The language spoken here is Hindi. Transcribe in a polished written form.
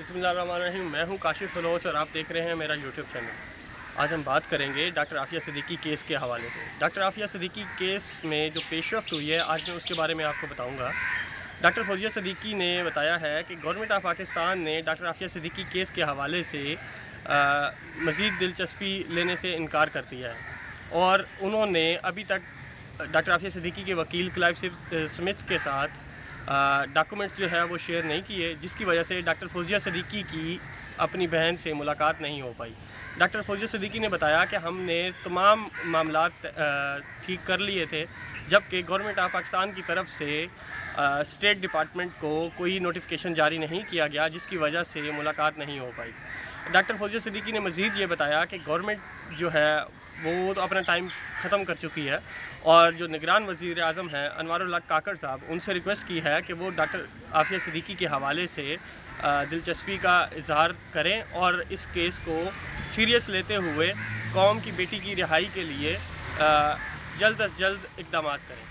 बिस्मिल्लाहिर्रहमानिर्रहीम। मैं हूं काशिफ बलोच और आप देख रहे हैं मेरा यूट्यूब चैनल। आज हम बात करेंगे डॉक्टर आफिया सिद्दीकी केस के हवाले से। डॉक्टर आफिया सिद्दीकी केस में जो पेशरफ्त हुई है, आज मैं उसके बारे में आपको बताऊंगा। डॉक्टर फौजिया सिद्दीकी ने बताया है कि गवर्नमेंट ऑफ पाकिस्तान ने डॉक्टर आफिया सिद्दीकी केस के हवाले से मज़ीद दिलचस्पी लेने से इनकार कर दिया है और उन्होंने अभी तक डॉक्टर आफिया सिद्दीकी के वकील क्लाइव स्मिथ के साथ डॉक्यूमेंट्स जो है वो शेयर नहीं किए, जिसकी वजह से डॉक्टर फौजिया सिद्दीकी की अपनी बहन से मुलाकात नहीं हो पाई। डॉक्टर फौजिया सिद्दीकी ने बताया कि हमने तमाम मामलात ठीक कर लिए थे, जबकि गवर्नमेंट ऑफ पाकिस्तान की तरफ से स्टेट डिपार्टमेंट को कोई नोटिफिकेशन जारी नहीं किया गया, जिसकी वजह से मुलाकात नहीं हो पाई। डॉक्टर फौजिया सिद्दीकी ने मज़ीद ये बताया कि गवर्नमेंट जो है वो तो अपना टाइम ख़त्म कर चुकी है और जो निगरान वज़ीर आज़म हैं अनवारुल हक काकड़ साहब, उनसे रिक्वेस्ट की है कि वो डॉक्टर आफिया सिद्दीकी के हवाले से दिलचस्पी का इजहार करें और इस केस को सीरियस लेते हुए कौम की बेटी की रिहाई के लिए जल्द अज जल्द इक़दाम करें।